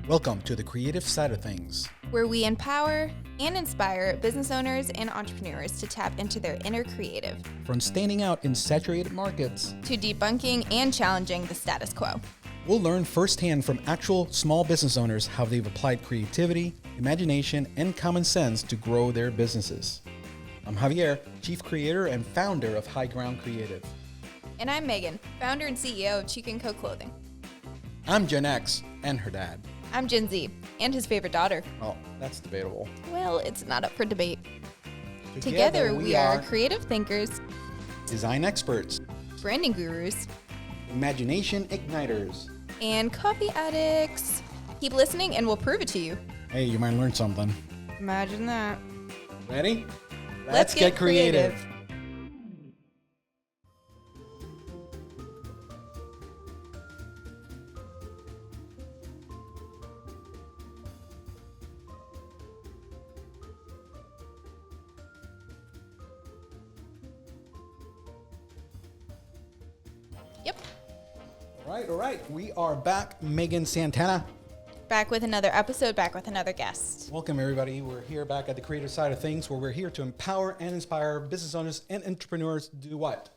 Welcome to the creative side of things, where we empower and inspire business owners and entrepreneurs to tap into their inner creative, from standing out in saturated markets to debunking and challenging the status quo. We'll learn firsthand from actual small business owners how they've applied creativity, imagination, and common sense to grow their businesses. I'm Javier, Chief Creator and founder of High Ground Creative. And I'm Megan, founder and CEO of Cheek & Co Clothing. I'm Gen X and her dad. I'm Gen Z and his favorite daughter. Oh, that's debatable. Well, it's not up for debate. Together we are creative thinkers, design experts, branding gurus, imagination igniters, and coffee addicts. Keep listening and we'll prove it to you. Hey, you might learn something. Imagine that. Ready? Let's get creative. All right. We are back. Megan Santana. Back with another episode, back with another guest. Welcome, everybody. We're here back at the creative side of things, where we're here to empower and inspire business owners and entrepreneurs to do what?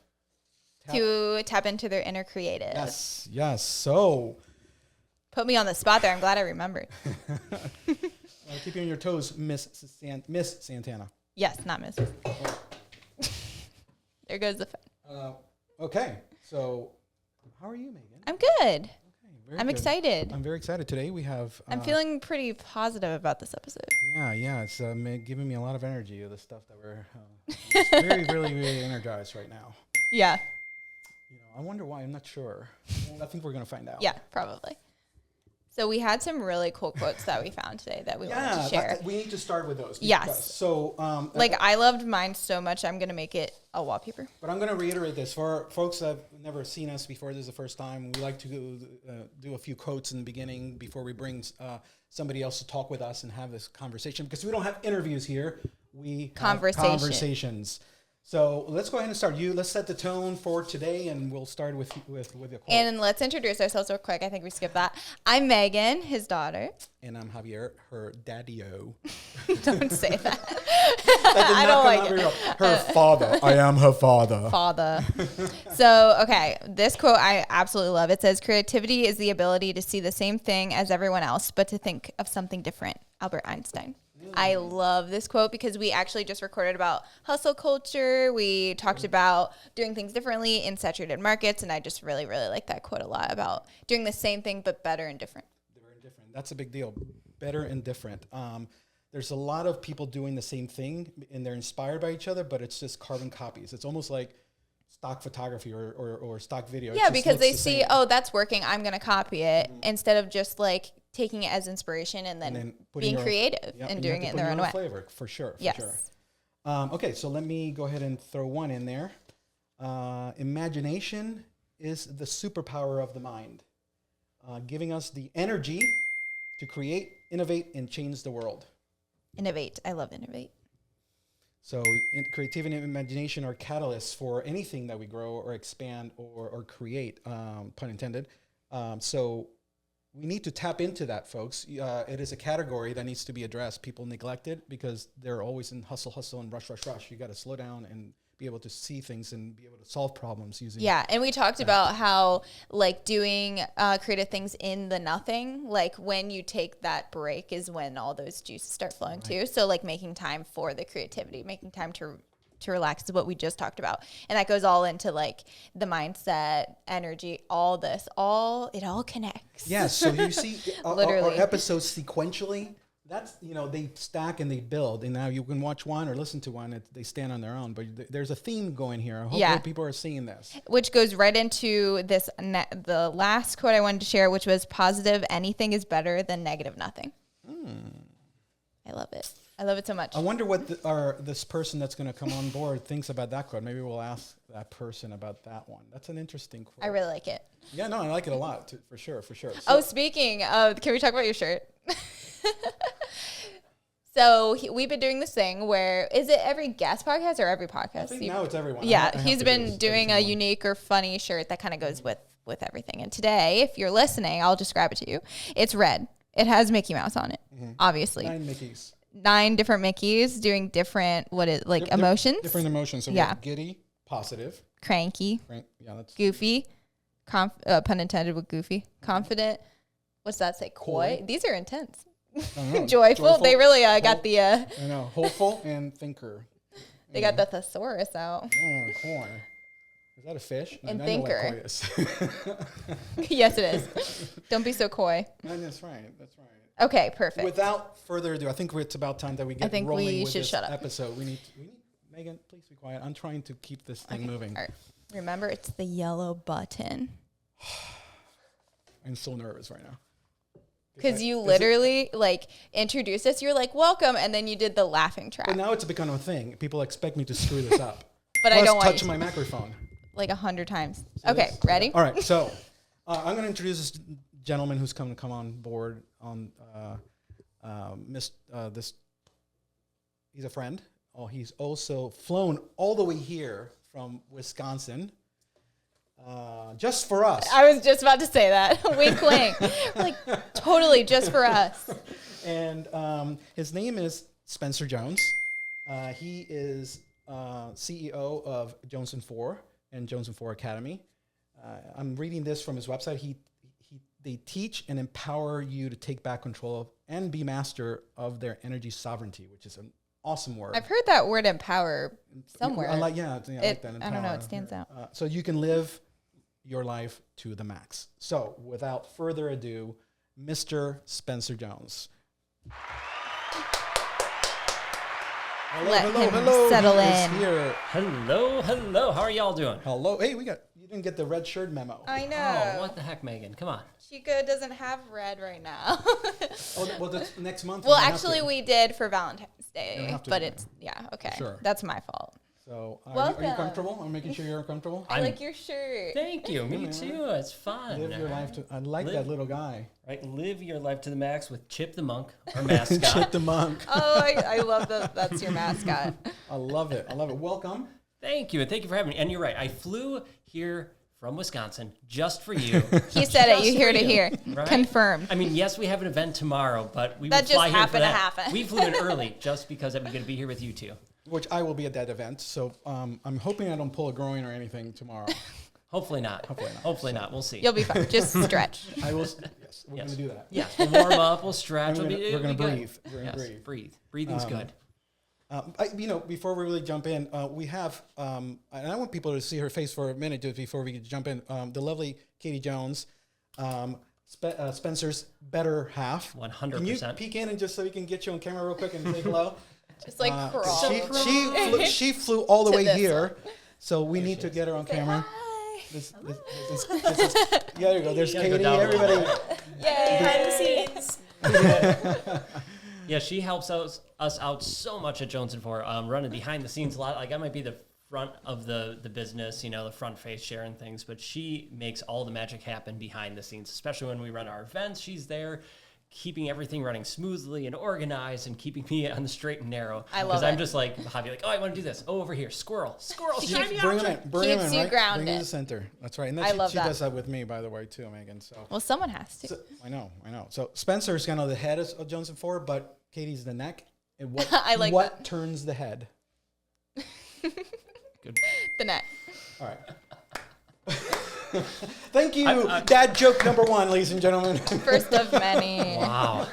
To tap into their inner creative. Yes. So, put me on the spot there. I'm glad I remembered. Keep you on your toes, Miss Santana. Yes, not Mrs. There goes the phone. Okay. So, how are you, Megan? I'm good. Okay, I'm excited. I'm very excited. Today we have... I'm feeling pretty positive about this episode. Yeah. It's giving me a lot of energy of the stuff that we're very, really, really energized right now. Yeah. I wonder why. I'm not sure. I think we're going to find out. Yeah, probably. So we had some really cool quotes that we found today that we wanted to share. We need to start with those. Yes. So, I loved mine so much, I'm going to make it a wallpaper. But I'm going to reiterate this. For folks that have never seen us before, this is the first time, we like to do a few quotes in the beginning before we bring somebody else to talk with us and have this conversation. Because we don't have interviews here. We have conversations. So let's go ahead and start. Let's set the tone for today, and we'll start with your quote. And let's introduce ourselves real quick. I think we skipped that. I'm Megan, his daughter. And I'm Javier, her daddy-o. Don't say that. I don't like it. Her father. I am her father. Father. So, okay, this quote I absolutely love. It says, "Creativity is the ability to see the same thing as everyone else, but to think of something different." Albert Einstein. I love this quote because we actually just recorded about hustle culture. We talked about doing things differently in saturated markets, and I just really, really like that quote a lot about doing the same thing but better and different. That's a big deal. Better and different. There's a lot of people doing the same thing, and they're inspired by each other, but it's just carbon copies. It's almost like stock photography or stock video. Yeah, because they see, oh, that's working, I'm going to copy it, instead of just like taking it as inspiration and then being creative and doing it in their own way. Flavor, for sure. Yes. Okay, so let me go ahead and throw one in there. Imagination is the superpower of the mind, giving us the energy to create, innovate, and change the world. Innovate. I love innovate. So creativity and imagination are catalysts for anything that we grow or expand or create, pun intended. So we need to tap into that, folks. It is a category that needs to be addressed. People neglect it because they're always in hustle, and rush. You got to slow down and be able to see things and be able to solve problems using. Yeah, and we talked about how like doing creative things in the nothing, like when you take that break is when all those juices start flowing too. So like making time for the creativity, making time to relax is what we just talked about. And that goes all into like the mindset, energy, all this, it all connects. Yeah, so you see Literally. our episodes sequentially, that's, they stack and they build. And now you can watch one or listen to one, they stand on their own. But there's a theme going here. Hopefully people are seeing this. Which goes right into this, the last quote I wanted to share, which was positive anything is better than negative nothing. I love it. I love it so much. I wonder what this person that's going to come on board thinks about that quote. Maybe we'll ask that person about that one. That's an interesting quote. I really like it. Yeah, no, I like it a lot, too, for sure. So, speaking of, can we talk about your shirt? So we've been doing this thing where, is it every guest podcast or every podcast? I think now it's everyone. Yeah, he's been doing a unique or funny shirt that kind of goes with everything. And today, if you're listening, I'll describe it to you. It's red. It has Mickey Mouse on it, obviously. 9 Mickeys. 9 different Mickeys doing different, emotions? Different emotions. So we have giddy, positive. Cranky. Yeah, that's goofy. Pun intended with goofy. Confident. What's that say? Coy. These are intense. Joyful. They really got the... I know. Hopeful and thinker. They got the thesaurus out. Coy. Is that a fish? And I thinker. know what coy is. Yes, it is. Don't be so coy. That's right. Okay, perfect. Without further ado, I think it's about time that we get rolling with this episode. We need Megan, please be quiet. I'm trying to keep this thing moving. All right. Remember, it's the yellow button. I'm so nervous right now. Because you literally introduced us. You're like, welcome. And then you did the laughing track. But now it's become a thing. People expect me to screw this up. But Plus I don't want touch my microphone. 100 times. Okay, ready? All right. So I'm going to introduce this gentleman who's come on board on this. He's a friend. Oh, he's also flown all the way here from Wisconsin. Just for us. I was just about to say that. Wink, wink. Totally just for us. And his name is Spencer Jones. He is CEO of Jonesin 4 and Jonesin 4 Academy. I'm reading this from his website. They teach and empower you to take back control of and be master of their energy sovereignty, which is an awesome word. I've heard that word empower somewhere. I like that. Empower. I don't know. It stands out. So you can live your life to the max. So without further ado, Mr. Spencer Jones. Hello. Settle He is in. here. Hello. How are y'all doing? Hello. Hey, you didn't get the red shirt memo. I know. Oh, what the heck, Megan? Come on. Chico doesn't have red right now. Well, that's next month. Well, actually, we did for Valentine's Day, but it's okay. Sure. That's my fault. So, are Welcome. you comfortable? I'm making sure you're comfortable. I like your shirt. Thank you. Me too. It's fun. Live your life to. I like that little guy. Right, live your life to the max with Chip the Monk, our mascot. Chip the monk. Oh, I love that. That's your mascot. I love it. Welcome. Thank you, and thank you for having me. And you're right. I flew here from Wisconsin just for you. He said it. You hear to hear. Right? Confirmed. I mean, yes, we have an event tomorrow, but we That would fly just here for happened to that. happen. We flew in early just because I'm going to be here with you two. Which I will be at that event. So I'm hoping I don't pull a groin or anything tomorrow. Hopefully not. Hopefully not. We'll see. You'll be fine. Just stretch. I will. Yes, we're going to do that. Yes, we'll warm up. We'll stretch. We're going to breathe. We're going to Yes, breathe. Breathing's good. Before we really jump in, we have, and I want people to see her face for a minute just before we jump in. The lovely Katie Jones, Spencer's better half. 100%. Can you peek in and just so we can get you on camera real quick and say hello? Just crawl. She flew all the way this here, so we need to get her on camera. Hi. This is, yeah, there you go. There's Katie. Go Everybody. Yay. Behind the scenes. Yeah, she helps us out so much at Jonesin 4, running behind the scenes a lot. Like, I might be the front of the business, the front face sharing things, but she makes all the magic happen behind the scenes, especially when we run our events. She's there keeping everything running smoothly and organized and keeping me on the straight and narrow. I love it. Because I'm just like, Javi, like, oh, I want to do this. Oh, over here, squirrel, shiny Bring him object. in. Bring him Keeps in, you right? grounded. Bring him to the center. That's right. And I love she that. does that with me, by the way, too, Megan. So. Well, someone has to. So, I know. So Spencer's kind of the head of Jonesin 4, but Katie's the neck. And what I like what that. turns the head? Good. The net. All right. Thank you. Dad joke number 1, ladies and gentlemen. First of many. Wow.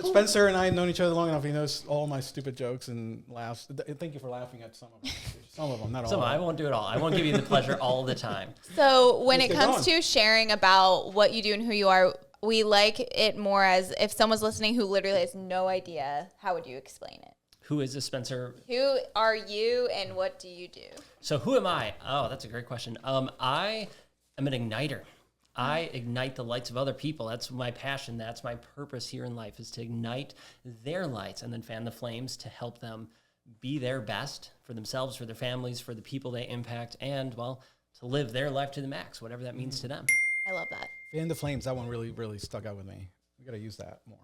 Spencer and I have known each other long enough. He knows all my stupid jokes and laughs. Thank you for laughing at some of them. Some of them, not all. I won't do it all. I won't give you the pleasure all the time. So when Let's it get comes to sharing about what you do and who you are, we like it more as if someone's listening who literally has no idea, how would you explain it? Who is this, Spencer? Who are you and what do you do? So who am I? Oh, that's a great question. I am an igniter. I ignite the lights of other people. That's my passion. That's my purpose here in life, is to ignite their lights and then fan the flames to help them be their best for themselves, for their families, for the people they impact, and, well, to live their life to the max, whatever that means to them. I love that. Fan the flames. That one really, really stuck out with me. We got to use that more.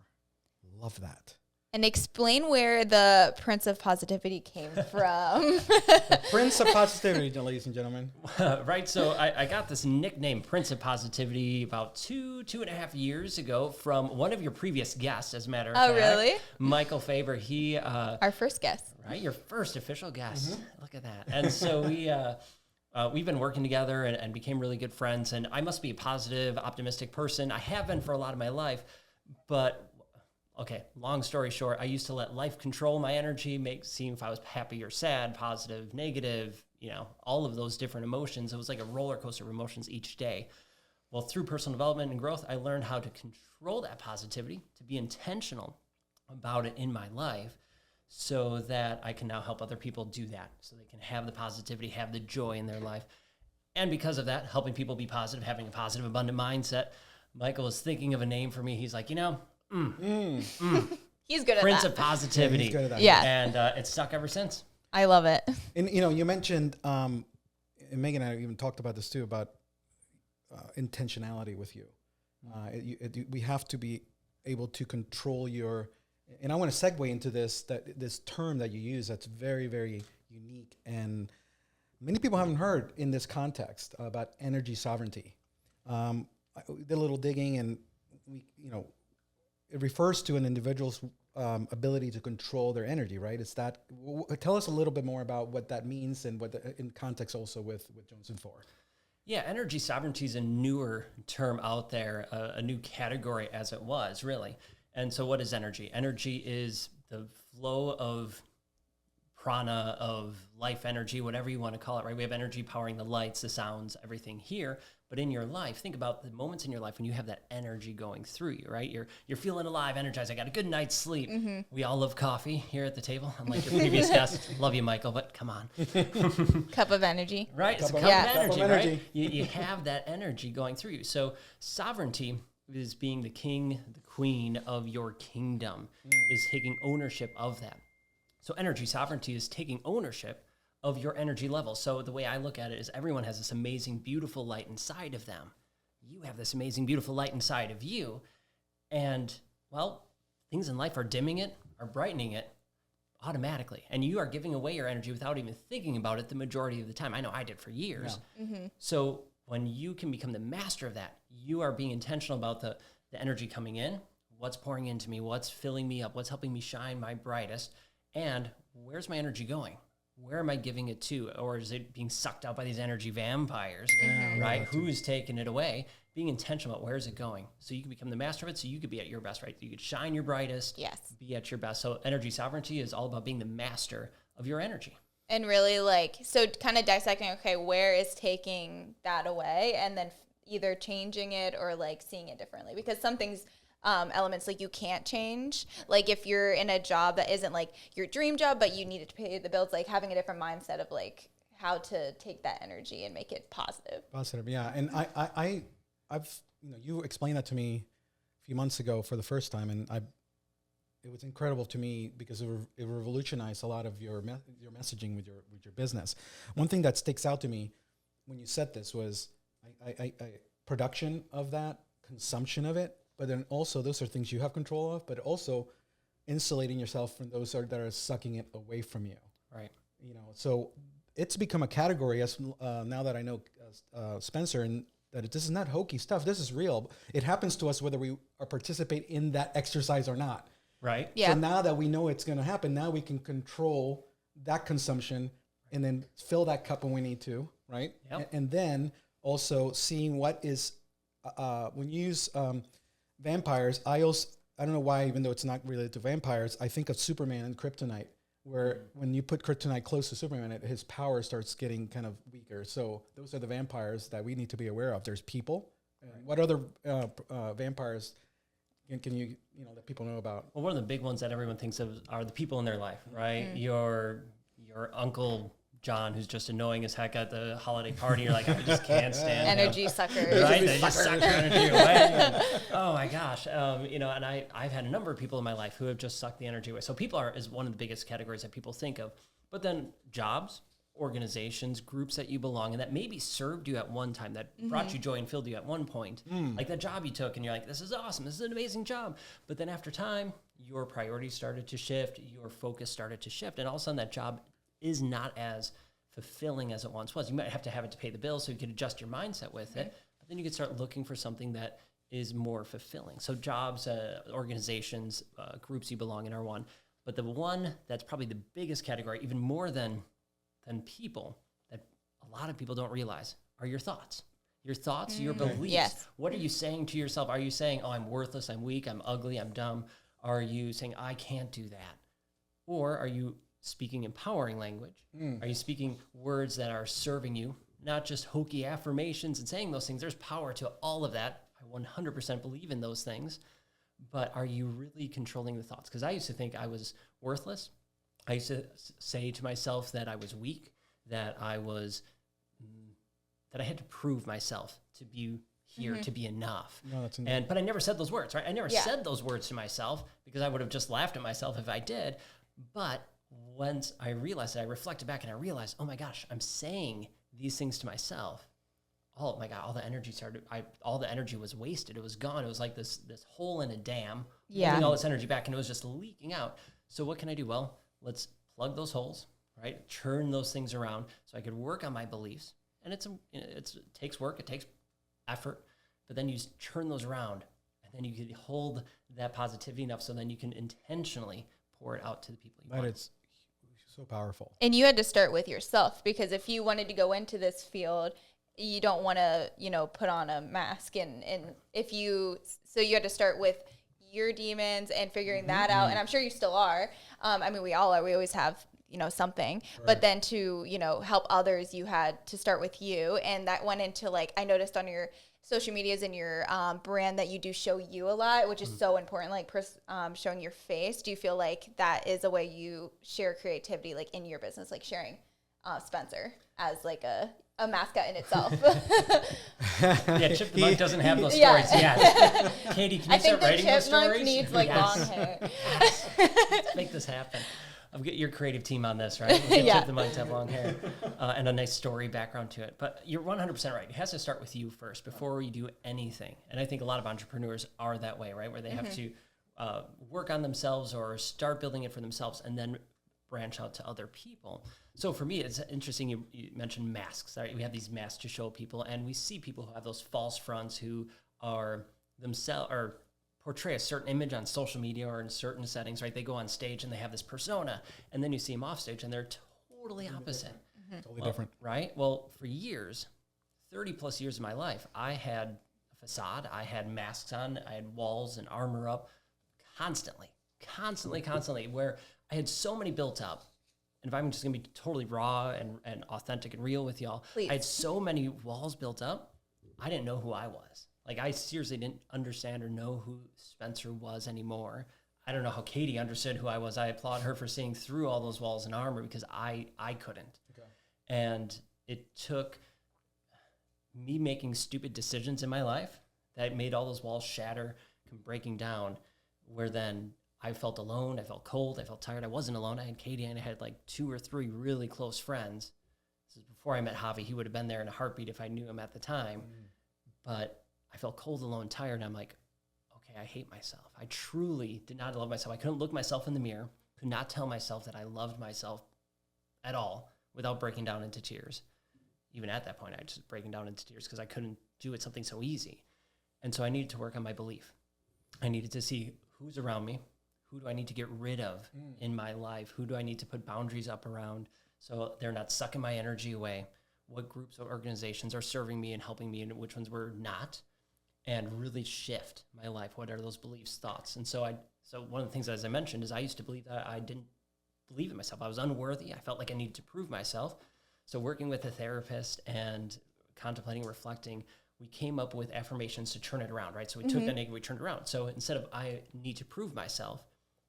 Love that. And explain where the Prince of Positivity came from. Prince of Positivity, ladies and gentlemen. Right. So I got this nickname, Prince of Positivity, about 2.5 years ago from one of your previous guests, as a matter of fact. Oh, really? Michael Faber. He, Our first guest. right, your first official guest. Look at that. And so we've been working together and became really good friends. And I must be a positive, optimistic person. I have been for a lot of my life. But, okay, long story short, I used to let life control my energy, seem if I was happy or sad, positive, negative, all of those different emotions. It was like a roller coaster of emotions each day. Well, through personal development and growth, I learned how to control that positivity, to be intentional about it in my life, so that I can now help other people do that, so they can have the positivity, have the joy in their life. And because of that, helping people be positive, having a positive, abundant mindset, Michael was thinking of a name for me. He's like, He's good at Prince that. of Positivity. Yeah, he's good at that. Yeah. And it's stuck ever since. I love it. And you mentioned, and Megan and I even talked about this too, about intentionality with you. We have to be able to control your, and I want to segue into this term that you use that's very, very unique, and many people haven't heard in this context about energy sovereignty. I did a little digging, and it refers to an individual's ability to control their energy, right? Tell us a little bit more about what that means, and in context also with Jonesin 4. Yeah, energy sovereignty is a newer term out there, a new category as it was, really. And so what is energy? Energy is the flow of prana, of life energy, whatever you want to call it, right? We have energy powering the lights, the sounds, everything here. But in your life, think about the moments in your life when you have that energy going through you, right? You're feeling alive, energized. I got a good night's sleep. Mm-hmm. We all love coffee here at the table. Unlike your previous guest. Love you, Michael, but come on. Cup of energy. Right? It's a cup of energy, right? You have that energy going through you. So sovereignty is being the king, the queen of your kingdom, is taking ownership of that. So energy sovereignty is taking ownership of your energy level. So the way I look at it is everyone has this amazing, beautiful light inside of them. You have this amazing, beautiful light inside of you. And, well, things in life are dimming it, are brightening it automatically. And you are giving away your energy without even thinking about it the majority of the time. I know I did for years. Yeah. Mm-hmm. So when you can become the master of that, you are being intentional about the energy coming in, what's pouring into me, what's filling me up, what's helping me shine my brightest, and where's my energy going? Where am I giving it to? Or is it being sucked out by these energy vampires, right? Who's taking it away? Being intentional about where is it going? So you can become the master of it, so you could be at your best, right? You could shine your brightest, yes, be at your best. So energy sovereignty is all about being the master of your energy. And really so kind of dissecting, okay, where is taking that away? And then either changing it or seeing it differently. Because some things, elements you can't change. Like if you're in a job that isn't your dream job, but you needed to pay the bills, having a different mindset of how to take that energy and make it positive. Positive, yeah. And I've you explained that to me a few months ago for the first time, and it was incredible to me because it revolutionized a lot of your messaging with your business. One thing that sticks out to me when you said this was I production of that, consumption of it. But then also those are things you have control of, but also insulating yourself from those that are sucking it away from you. Right. So it's become a category as now that I know Spencer, and that this is not hokey stuff. This is real. It happens to us whether we participate in that exercise or not. Right. Yeah. So now that we know it's going to happen, now we can control that consumption and then fill that cup when we need to. Right. Yep. And then also seeing what is when you use vampires, I don't know why, even though it's not related to vampires, I think of Superman and Kryptonite, where when you put Kryptonite close to Superman, his power starts getting kind of weaker. So those are the vampires that we need to be aware of. There's people. What other vampires can you that people know about? Well, one of the big ones that everyone thinks of are the people in their life, right? Mm. Your Uncle John, who's just annoying as heck at the holiday party. You're like, I just can't stand energy suckers. Right? They just suck your energy away. Oh my gosh. And I've had a number of people in my life who have just sucked the energy away. So people is one of the biggest categories that people think of. But then jobs, organizations, groups that you belong in that maybe served you at one time, that brought you joy and filled you at one point, like that job you took, and you're like, this is awesome, this is an amazing job. But then after time, your priorities started to shift, your focus started to shift, and all of a sudden that job is not as fulfilling as it once was. You might have it to pay the bills, so you could adjust your mindset with it, but then you could start looking for something that is more fulfilling. So jobs, organizations, groups you belong in are one. But the one that's probably the biggest category, even more than people, that a lot of people don't realize, are your thoughts. Your thoughts, your beliefs. Yes. What are you saying to yourself? Are you saying, oh, I'm worthless, I'm weak, I'm ugly, I'm dumb? Are you saying, I can't do that? Or are you speaking empowering language? Are you speaking words that are serving you, not just hokey affirmations and saying those things? There's power to all of that. I 100% believe in those things. But are you really controlling the thoughts? Because I used to think I was worthless. I used to say to myself that I was weak, that I was, that I had to prove myself to be here, to be enough. No, that's but I never said those words, right? I never said those words to myself because I would have just laughed at myself if I did. But once I realized it, I reflected back and I realized, oh my gosh, I'm saying these things to myself. Oh my God, all the energy all the energy was wasted. It was gone. It was like this hole in a dam, holding all this energy back, and it was just leaking out. So what can I do? Well, let's plug those holes, right? Churn those things around so I could work on my beliefs. And it takes work, it takes effort, but then you just churn those around, and then you can hold that positivity enough so then you can intentionally pour it out to the people you want. It's so powerful. And you had to start with yourself, because if you wanted to go into this field, you don't want to, put on a mask. And so you had to start with your demons and figuring that out. And I'm sure you still are. We all are. We always have, something. Right. But then to, help others, you had to start with you. And that went into, I noticed on your social medias and your brand that you do show you a lot, which is so important, showing your face. Do you feel like that is a way you share creativity, in your business, sharing Spencer as a mascot in itself? Yeah, Chip the Monk doesn't have those stories yet. Katie, can you start writing those stories? I think the chipmunk needs long hair. Let's make this happen. I'll get your creative team on this, right? We'll get Chip the Monk to have long hair and a nice story background to it. But you're 100% right. It has to start with you first before you do anything. And I think a lot of entrepreneurs are that way, right? Where they have to work on themselves or start building it for themselves and then branch out to other people. So for me, it's interesting you mentioned masks, right? We have these masks to show people, and we see people who have those false fronts who are themselves or portray a certain image on social media or in certain settings, right? They go on stage and they have this persona, and then you see them off stage and they're totally opposite. Totally different. Right? Well, for years, 30 plus years of my life, I had a facade, I had masks on, I had walls and armor up constantly, where I had so many built up. And if I'm just going to be totally raw and authentic and real with y'all, Please. I had so many walls built up, I didn't know who I was. I seriously didn't understand or know who Spencer was anymore. I don't know how Katie understood who I was. I applaud her for seeing through all those walls and armor because I couldn't. Okay. And it took me making stupid decisions in my life that made all those walls shatter, breaking down, where then I felt alone, I felt cold, I felt tired. I wasn't alone. I had Katie and I had 2 or 3 really close friends. This is before I met Javi. He would have been there in a heartbeat if I knew him at the time. But I felt cold, alone, tired. And I'm like, okay, I hate myself. I truly did not love myself. I couldn't look myself in the mirror, could not tell myself that I loved myself at all without breaking down into tears. Even at that point, I was just breaking down into tears because I couldn't do it something so easy. And so I needed to work on my belief. I needed to see who's around me. Who do I need to get rid of in my life? Who do I need to put boundaries up around so they're not sucking my energy away? What groups or organizations are serving me and helping me and which ones were not? And really shift my life. What are those beliefs, thoughts? And so one of the things, as I mentioned, is I used to believe that I didn't believe in myself. I was unworthy. I felt like I needed to prove myself. So working with a therapist and contemplating, reflecting, we came up with affirmations to turn it around, right? So we took that negative, we turned it around. So instead of I need to prove myself,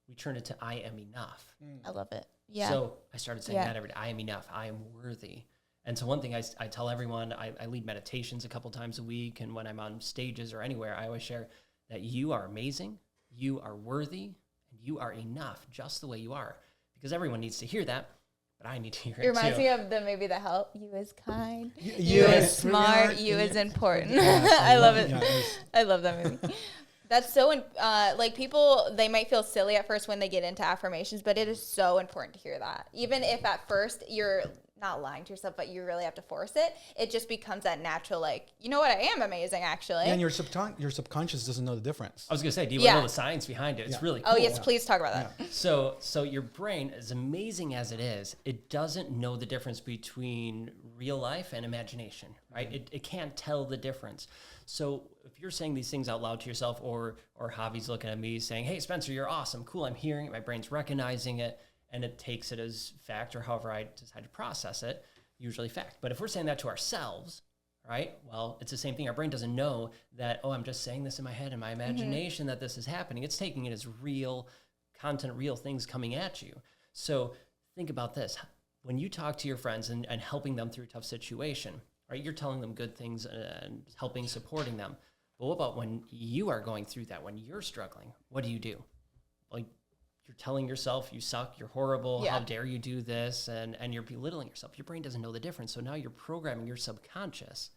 we turned it to I am enough. I love it. Yeah. So I started saying that every day. I am enough. I am worthy. And so one thing I tell everyone, I lead meditations a couple times a week. And when I'm on stages or anywhere, I always share that you are amazing, you are worthy, and you are enough just the way you are. Because everyone needs to hear that. but I need to hear It reminds too. me of the Help. You is kind. You You is is smart. smart, You and is important. Yes, I love it. Yeah, it's- I love that movie. That's so, like, people, they might feel silly at first when they get into affirmations, but it is so important to hear that. Even if at first you're not lying to yourself, but you really have to force it, it just becomes that natural, like, you know what, I am amazing, actually. and your subconscious doesn't know the difference. I was gonna say, do you Yeah. want to know the science behind it? It's Yeah. really cool. Oh, yes, please talk about that. So your brain, as amazing as it is, it doesn't know the difference between real life and imagination, right? It can't tell the difference. So if you're saying these things out loud to yourself, or Javi's looking at me saying, "Hey, Spencer, you're awesome, cool," I'm hearing it, my brain's recognizing it, and it takes it as fact, or however I decide to process it, usually fact. But if we're saying that to ourselves, right? Well, it's the same thing. Our brain doesn't know that, oh, I'm just saying this in my head, in my imagination, that this is happening. It's taking it as real content, real things coming at you. So think about this. When you talk to your friends and helping them through a tough situation, right? You're telling them good things and helping, supporting them. But what about when you are going through that, when you're struggling? What do? Like, you're telling yourself you suck, you're horrible, Yeah. how dare you do this, and you're belittling yourself. Your brain doesn't know the difference. So now you're programming your subconscious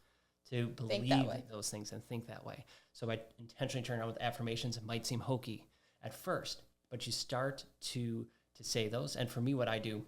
to believe way. those things and think that way. So by intentionally turning on with affirmations, it might seem hokey at first, but you start to say those. And for me, what I do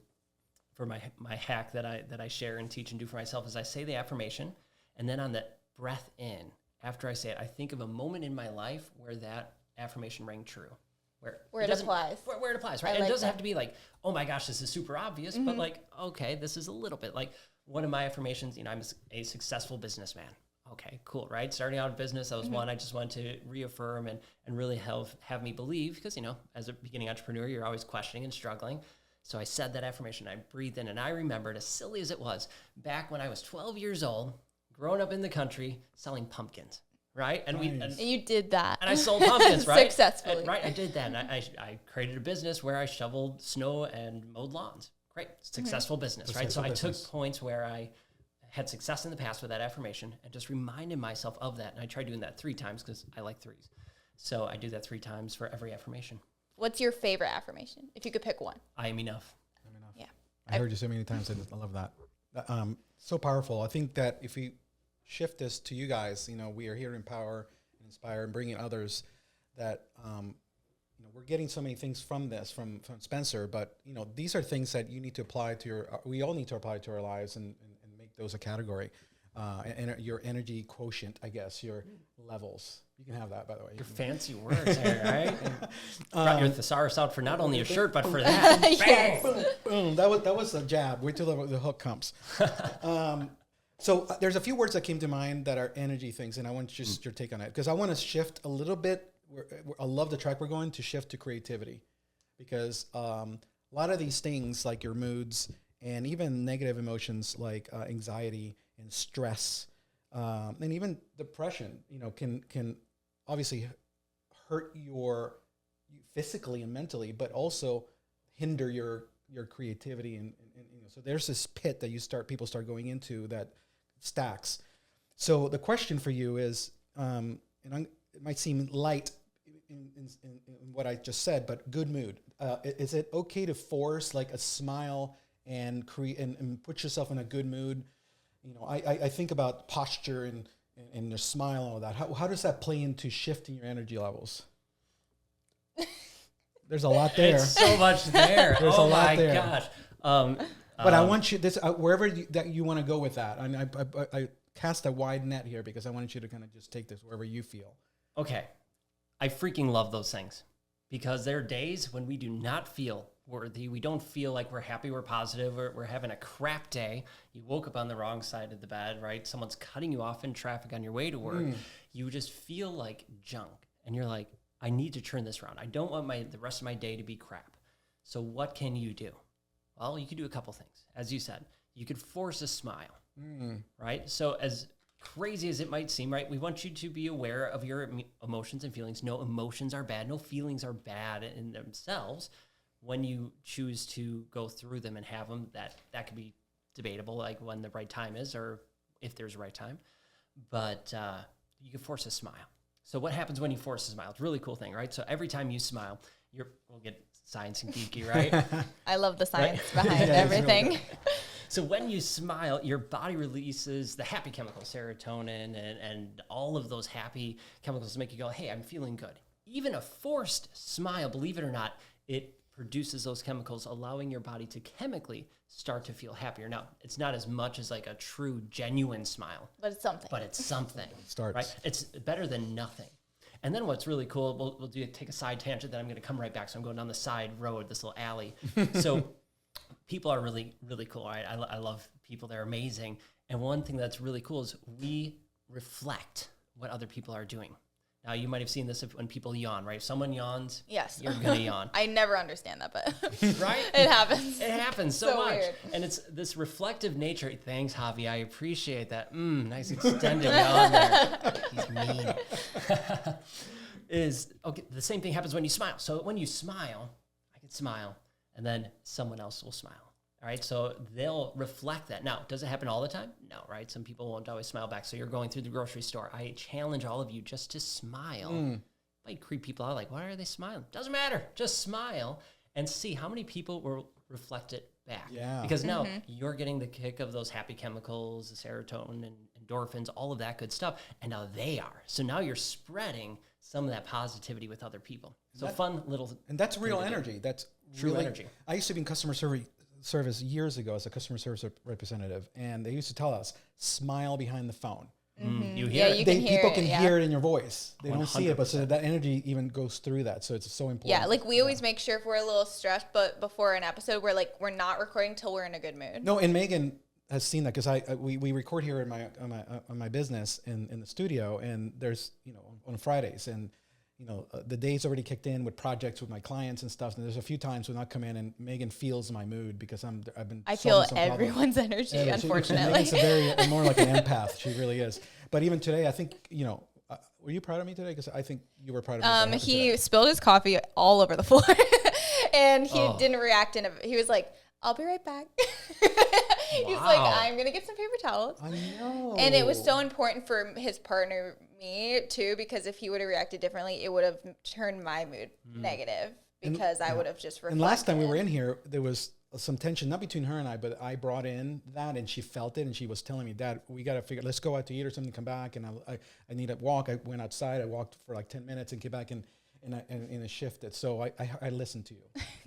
for my hack that I share and teach and do for myself is I say the affirmation, and then on the breath in, after I say it, I think of a moment in my life where that affirmation rang true. Where it doesn't- applies. Where it applies, right? I And it like doesn't that. have to be like, oh my gosh, this is super obvious, but like, okay, this is a little bit like one of my affirmations, I'm a successful businessman. Okay, cool, right? Starting out in business, that was one I just wanted to reaffirm and really have me believe, because, as a beginning entrepreneur, you're always questioning and struggling. So I said that affirmation, I breathed in, and I remembered, as silly as it was, back when I was 12 years old, growing up in the country, selling pumpkins, right? And Nice. And you did that. and I sold pumpkins, right? Successfully. And, right, I did that. And I created a business where I shoveled snow and mowed lawns. Great, successful business, right? So Successful I business. took points where I had success in the past with that affirmation and just reminded myself of that. And I tried doing that 3 times because I like 3s. So I do that 3 times for every affirmation. What's your favorite affirmation, if you could pick one? I am enough. Yeah. I heard you so many times. I love that. So powerful. I think that if we shift this to you guys, we are here to empower and inspire and bring in others that, we're getting so many things from this, from Spencer, but, these are things that you need to apply to we all need to apply to our lives and make those a category. And your energy quotient, I guess, your levels. You can have that, by the way. Your fancy words there, right? Brought your thesaurus out for not only a shirt, but for that. Yes. Boom. That was a jab. Wait till the hook comes. So there's a few words that came to mind that are energy things, and I want just your take on it, because I want to shift a little bit. I love the track we're going to shift to creativity, because a lot of these things, like your moods and even negative emotions like anxiety and stress, and even depression, can obviously hurt you physically and mentally, but also hinder your creativity and so there's this pit that people start going into that stacks. So the question for you is, it might seem light in what I just said, but good mood. Is it okay to force like a smile and create and put yourself in a good mood? I think about posture and your smile and all that. How does that play into shifting your energy levels? There's a lot there. It's so much there. There's oh a lot my there. gosh. But I want you wherever that you want to go with that. And I cast a wide net here because I want you to kind of just take this wherever you feel. Okay. I freaking love those things, because there are days when we do not feel worthy. We don't feel like we're happy, we're positive, we're having a crap day. You woke up on the wrong side of the bed, right? Someone's cutting you off in traffic on your way to work. You just feel like junk. And you're like, I need to turn this around. I don't want the rest of my day to be crap. So what can you do? Well, you could do a couple things. As you said, you could force a smile, right? So as crazy as it might seem, right? We want you to be aware of your emotions and feelings. No emotions are bad. No feelings are bad in themselves. When you choose to go through them and have them, that could be debatable, like when the right time is or if there's a right time. But you can force a smile. So what happens when you force a smile? It's a really cool thing, right? So every time you smile, we'll get science and geeky, right? I love the science behind Yeah, it's really everything. good. So when you smile, your body releases the happy chemical, serotonin, and all of those happy chemicals make you go, hey, I'm feeling good. Even a forced smile, believe it or not, it produces those chemicals, allowing your body to chemically start to feel happier. Now, it's not as much as like a true, genuine smile, But it's something. but it's something. Starts. Right? It's better than nothing. And then what's really cool, we'll take a side tangent, then I'm going to come right back. So I'm going down the side road, this little alley. So people are really, really cool. Right? I love people. They're amazing. And one thing that's really cool is we reflect what other people are doing. Now, you might have seen this when people yawn, right? If someone yawns, Yes. you're going to yawn. I never understand that, but Right? it happens. It happens so much. weird. And it's this reflective nature. Thanks, Javi. I appreciate that. Nice extended yawn there. He's mean. Is okay. The same thing happens when you smile. So when you smile, I can smile, and then someone else will smile. All right. So they'll reflect that. Now, does it happen all the time? No, right? Some people won't always smile back. So you're going through the grocery store. I challenge all of you just to smile. Might creep people out like, why are they smiling? Doesn't matter. Just smile and see how many people will reflect it back. Yeah. Because now you're getting the kick of those happy chemicals, the serotonin and endorphins, all of that good stuff. And now they are. So now you're spreading some of that positivity with other people. So fun little. And that's real thing to do. energy. That's True really, energy. I used to be in customer service years ago as a customer service representative, and they used to tell us, smile behind the phone. You Yeah, hear you it. can hear People it, can yeah. hear it in your voice. They don't see it, but so 100%. that energy even goes through that. So it's so important. Yeah, like we always make sure if we're a little stressed, but before an episode, we're not recording till we're in a good mood. No, and Megan has seen that because we record here in my business in the studio, and there's on Fridays, and the day's already kicked in with projects with my clients and stuff. And there's a few times when I come in and Megan feels my mood because I've been. I feel solving some problems. everyone's energy, Yeah, unfortunately. Megan's more like an empath. She really is. But even today, I think were you proud of me today? Because I think you were proud of me. for what happened He today. spilled his coffee all over the floor, and he didn't react. He was like, "I'll be right back." He's like, Wow. "I'm gonna get some paper towels." I know. And it was so important for his partner, me, too, because if he would have reacted differently, it would have turned my mood negative because I would have just reflected. And last time we were in here, there was some tension, not between her and I, but I brought in that, and she felt it, and she was telling me, Dad, we got to figure, let's go out to eat or something, come back, and I need a walk. I went outside, I walked for like 10 minutes and came back and it shifted. So I listened to you.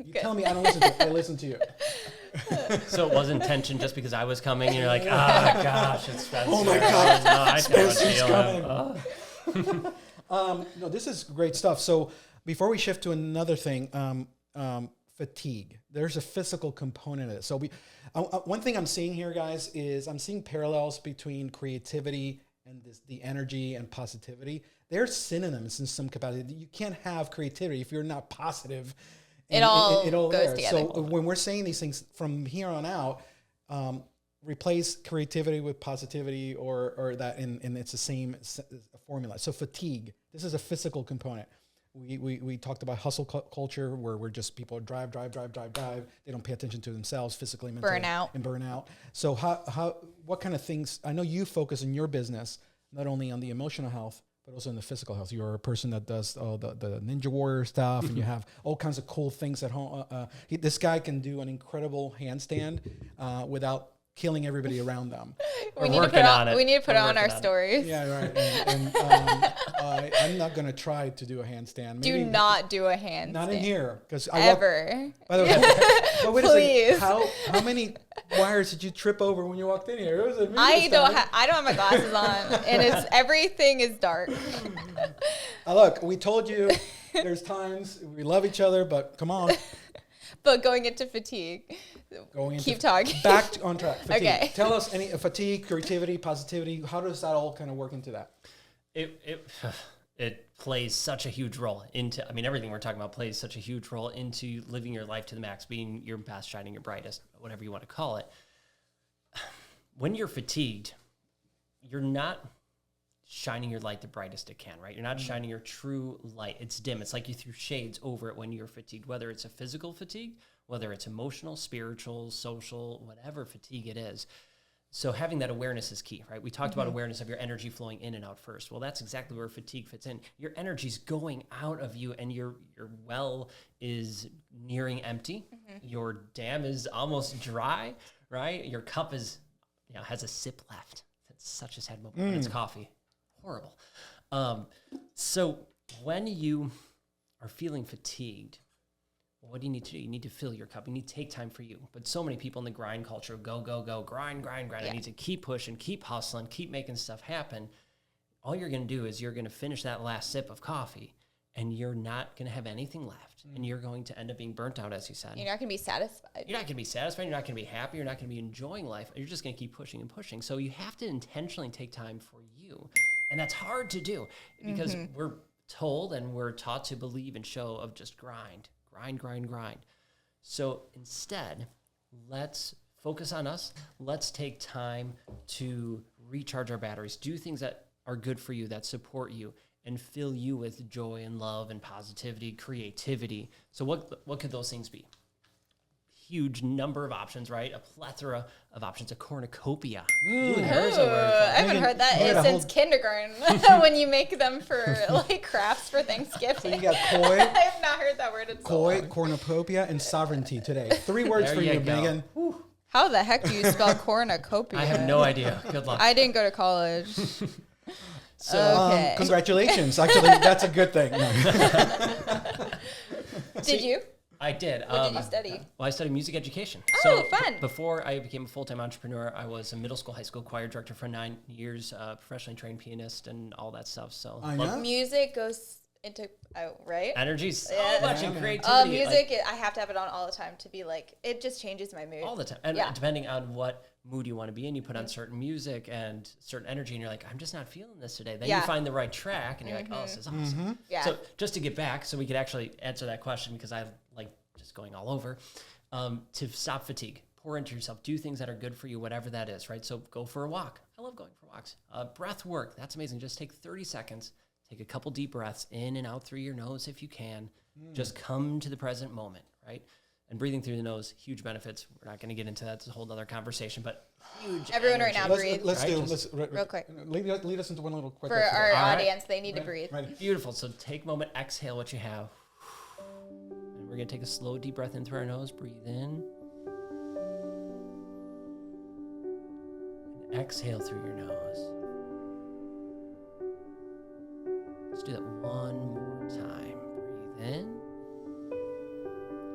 You tell me I don't listen to you. I listen to you. So it wasn't tension just because I was coming. And you're like, gosh, it's Spencer. Oh my God, No, I Spencer's coming. No, this is great stuff. So before we shift to another thing, fatigue. There's a physical component of it. So one thing I'm seeing here, guys, is I'm seeing parallels between creativity and the energy and positivity. They're synonyms in some capacity. You can't have creativity if you're not positive. It all goes there. together. So when we're saying these things from here on out, replace creativity with positivity or that, and it's the same formula. So fatigue, this is a physical component. We talked about hustle culture where we're just people drive. They don't pay attention to themselves physically, mentally. Burnout. So what kind of things, I know you focus in your business, not only on the emotional health, but also in the physical health. You're a person that does all the Ninja Warrior stuff, and you have all kinds of cool things at home. This guy can do an incredible handstand without killing everybody around them. We need to put it on our stories. Yeah, right. And I'm not going to try to do a handstand. Do not do a handstand. Not in here, because Ever. By the way, but wait a Please. second. How many wires did you trip over when you walked in here? It was I don't have my glasses on, and everything is dark. Look, we told you there's times we love each other, but come on. But going into fatigue, keep talking. Back on track. Fatigue. Okay. Tell us any fatigue, creativity, positivity. How does that all kind of work into that? It plays such a huge role into, everything we're talking about plays such a huge role into living your life to the max, being your best, shining your brightest, whatever you want to call it. When you're fatigued, you're not shining your light the brightest it can, right? You're not shining your true light. It's dim. It's like you threw shades over it when you're fatigued, whether it's a physical fatigue, whether it's emotional, spiritual, social, whatever fatigue it is. So having that awareness is key, right? We talked about awareness of your energy flowing in and out first. Well, that's exactly where fatigue fits in. Your energy's going out of you, and your well is nearing empty. Your dam is almost dry, right? Your cup is, has a sip left. That's such a sad moment when it's coffee. Horrible. So when you are feeling fatigued, what do you need to do? You need to fill your cup. You need to take time for you. But so many people in the grind culture, go, grind. I need to keep pushing, keep hustling, keep making stuff happen. All you're going to do is you're going to finish that last sip of coffee, and you're not going to have anything left. And you're going to end up being burnt out, as you said. You're not going to be satisfied. You're not going to be satisfied. You're not going to be happy. You're not going to be enjoying life. You're just going to keep pushing and pushing. So you have to intentionally take time for you. And that's hard to do because we're told and we're taught to believe and show of just grind. So instead, let's focus on us. Let's take time to recharge our batteries, do things that are good for you, that support you, and fill you with joy and love and positivity, creativity. So what could those things be? Huge number of options, right? A plethora of options, a cornucopia. Ooh, there's a word for I it. haven't heard that you got a since whole- kindergarten when you make them for like crafts for Thanksgiving. So you got koi, I have not heard that word in so koi, long. cornucopia, and sovereignty today. 3 words There for you you, go. Megan. How the heck do you spell cornucopia? I have no idea. Good luck. I didn't go to college. So Okay. Congratulations. Actually, that's a good thing. No. Did you? I did. What did you study? Well, I studied music education. Oh, fun. Before I became a full-time entrepreneur, I was a middle school, high school choir director for 9 years, professionally trained pianist and all that stuff. So I love know. Music goes into, right? energy, so Yeah. much Yeah, in man. creativity. Music, I have to have it on all the time to be like, it just changes my mood. all the time. And Yeah. depending on what mood you want to be in, you put on certain music and certain energy, and you're like, I'm just not feeling this today. Then Yeah. you find the right track, and you're like, oh, this is awesome. Yeah. So just to get back, so we could actually answer that question, because I like just going all over, to stop fatigue, pour into yourself, do things that are good for you, whatever that is, right? So go for a walk. I love going for walks. Breath work, that's amazing. Just take 30 seconds, take a couple deep breaths in and out through your nose if you can. Just come to the present moment, right? And breathing through the nose, huge benefits. We're not going to get into that. It's a whole other conversation, but huge. Everyone right energy. now breathe. Let's Right, do just real quick. Lead us into one little quick. For our right. audience, they need to breathe. Right. Beautiful. So take a moment, exhale what you have. And we're going to take a slow, deep breath in through our nose. Breathe in. And exhale through your nose. Let's do that one more time. Breathe in.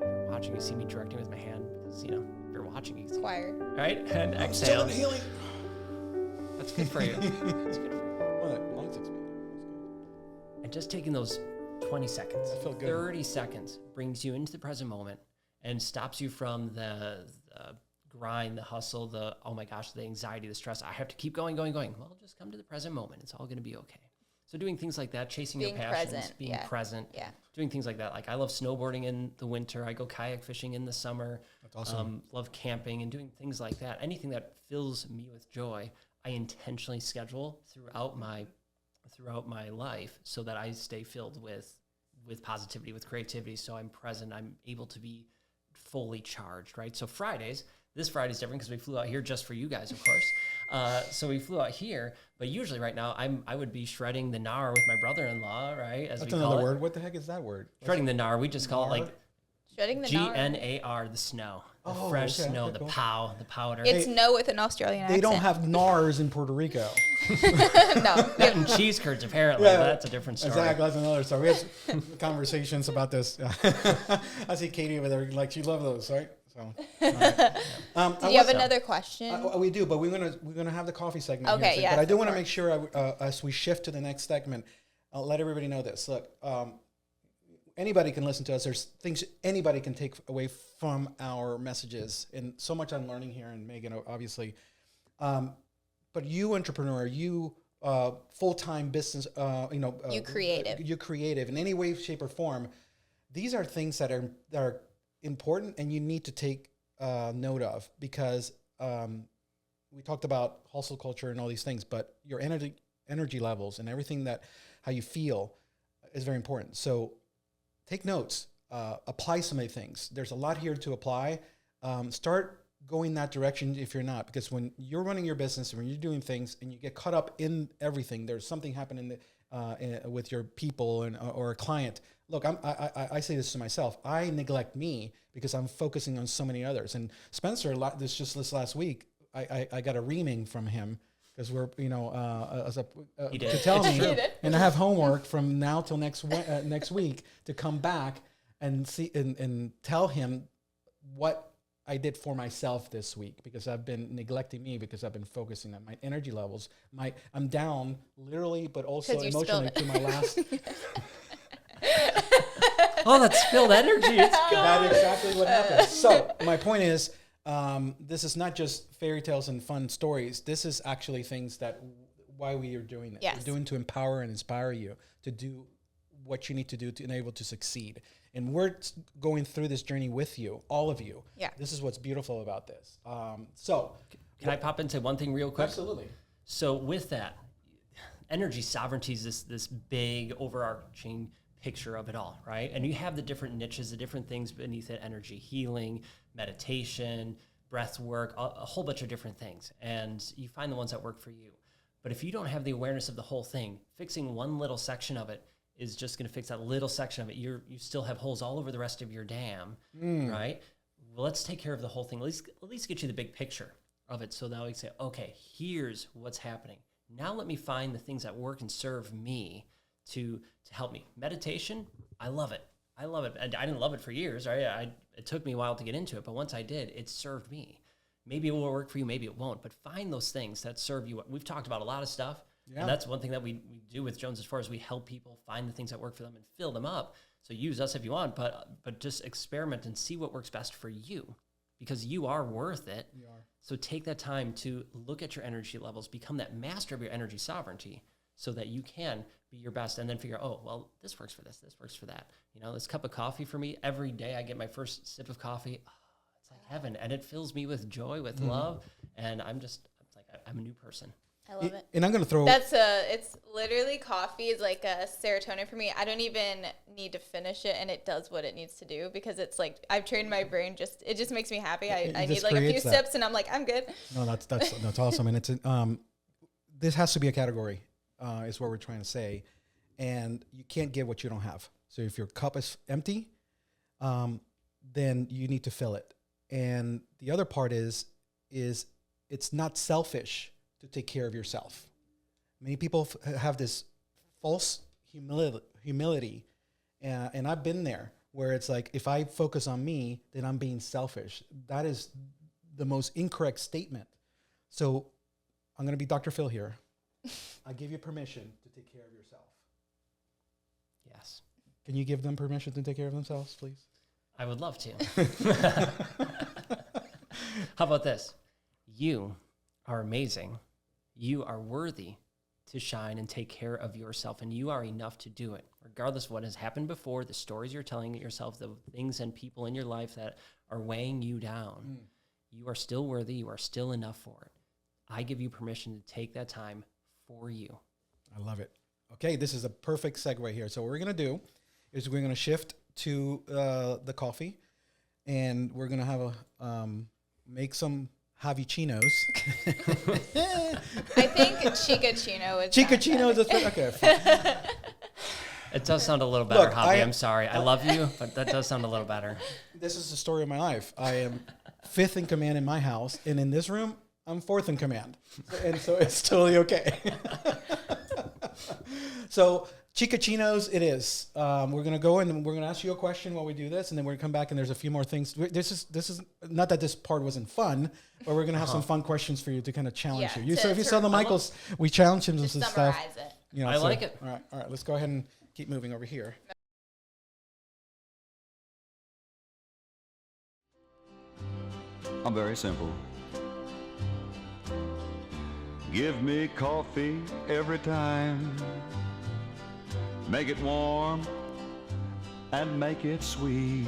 If you're watching, you see me directing with my hand because, if you're watching, you can see. Choir. Right? And Still exhale. inhaling. That's good for you. That's good for you. Well, that lungs expanded. And just taking those 20 seconds, I feel good. 30 seconds brings you into the present moment and stops you from the grind, the hustle, the, oh my gosh, the anxiety, the stress. I have to keep going. Well, just come to the present moment. It's all going to be okay. So doing things like that, chasing Being your passions, present, being yeah. present, Yeah. doing things like that. Like I love snowboarding in the winter. I go kayak fishing in the summer. That's awesome. Love camping and doing things like that. Anything that fills me with joy, I intentionally schedule throughout my life so that I stay filled with positivity, with creativity. So I'm present. I'm able to be fully charged, right? So this Friday's different because we flew out here just for you guys, of course. So we flew out here, but usually right now I would be shredding the gnar with my brother-in-law, right? As That's we another call word. What the heck is that word? Shredding the gnar. We just call it Gnar? like Shredding the gnar. GNAR, the snow, the Oh, fresh okay, snow, okay, the cool. pow, the powder. It's no with an Australian They accent. don't have NARS in Puerto Rico. No. Getting cheese curds apparently. Yeah, but that's a different story. Exactly, that's another story. We had conversations about this. I see Katie over there, like she loves those, right? So, Do you have another question? we do, but we're gonna have the coffee segment. Okay, here, yes, but I do of want to course. make sure as we shift to the next segment, I'll let everybody know this. Look, anybody can listen to us. There's things anybody can take away from our messages, and so much I'm learning here. And Megan, obviously, but you entrepreneur, you full-time business, You creative. you creative in any way, shape, or form. These are things that are important, and you need to take note of because we talked about hustle culture and all these things, but your energy levels and everything how you feel is very important. So take notes, apply some of the things. There's a lot here to apply. Start going that direction if you're not, because when you're running your business, when you're doing things and you get caught up in everything, there's something happening with your people or a client. Look, I say this to myself. I neglect me because I'm focusing on so many others. And Spencer, this last week, I got a reaming from him because we're, to tell me, and I have homework from now till next week to come back and see and tell him what I did for myself this week, because I've been neglecting me because I've been focusing on my energy levels. I'm down literally, but also emotionally to my last. Oh, that spilled energy. It's gone. That's exactly what happened. So my point is, this is not just fairy tales and fun stories. This is actually things that why we are doing it. Yes. We're doing to empower and inspire you to do what you need to do to enable to succeed. And we're going through this journey with you, all of you. Yeah. This is what's beautiful about this. Can I pop in and say one thing real quick? Absolutely. So with that, energy sovereignty is this big overarching picture of it all, right? And you have the different niches, the different things beneath it: energy healing, meditation, breath work, a whole bunch of different things. And you find the ones that work for you. But if you don't have the awareness of the whole thing, fixing one little section of it is just going to fix that little section of it. You still have holes all over the rest of your dam, right? Well, let's take care of the whole thing. At least get you the big picture of it, so that we can say, okay, here's what's happening. Now let me find the things that work and serve me to help me. Meditation, I love it. I love it. I didn't love it for years, right? It took me a while to get into it, but once I did, it served me. Maybe it will work for you, maybe it won't, but find those things that serve you. We've talked about a lot of stuff. Yeah. And that's one thing that we do with Jones as far as we help people find the things that work for them and fill them up. So use us if you want, but just experiment and see what works best for you, because you are worth it. You are. So take that time to look at your energy levels, become that master of your energy sovereignty so that you can be your best, and then figure, oh, well, this works for this works for that. This cup of coffee for me, every day I get my first sip of coffee. Oh, it's like heaven, and it fills me with joy, with love, and I'm a new person. I love it. And I'm going to throw... It's literally coffee is like a serotonin for me. I don't even need to finish it, and it does what it needs to do, because it's like I've trained my brain. It just makes me happy. I need like a few sips, and I'm like, I'm good. No, that's awesome. And it's this has to be a category, is what we're trying to say. And you can't give what you don't have. So if your cup is empty, then you need to fill it. And the other part is it's not selfish to take care of yourself. Many people have this false humility, and I've been there, where it's like, if I focus on me, then I'm being selfish. That is the most incorrect statement. So I'm going to be Dr. Phil here. I give you permission to take care of yourself. Yes. Can you give them permission to take care of themselves, please? I would love to. How about this? You are amazing. You are worthy to shine and take care of yourself, and you are enough to do it. Regardless of what has happened before, the stories you're telling yourself, the things and people in your life that are weighing you down, you are still worthy. You are still enough for it. I give you permission to take that time for you. I love it. Okay, this is a perfect segue here. So what we're going to do is we're going to shift to the coffee, and we're going to have make some Javichinos. I think Chicachino is Chicachino is okay. Fine. It does sound a little better, Look, Javi. I'm sorry. I love you, but that does sound a little better. This is the story of my life. I am fifth in command in my house, and in this room, I'm fourth in command. And so it's totally okay. So Chicachinos it is. We're going to go and we're going to ask you a question while we do this, and then we're going to come back, and there's a few more things. This is not that this part wasn't fun, but we're going to have some fun questions for you to kind of challenge you. So if you saw the Michaels, we challenge him and stuff. Summarize it. I like it. All right. Let's go ahead and keep moving over here. I'm very simple. Give me coffee every time. Make it warm and make it sweet.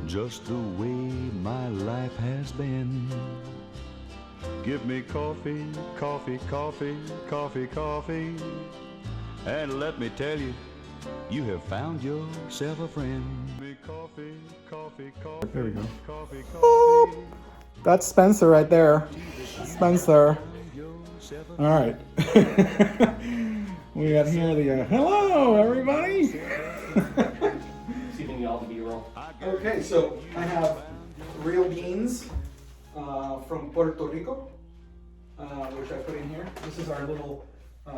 Just the way my life has been. Give me coffee, coffee, coffee, coffee, coffee. And let me tell you, you have found yourself a friend. Coffee, coffee, coffee. There we go. Coffee, coffee. That's Spencer right there. Spencer. All right. We got here the hello, everybody. Keeping you all the B-roll. Okay, so I have real beans from Puerto Rico, which I put in here. This is our little.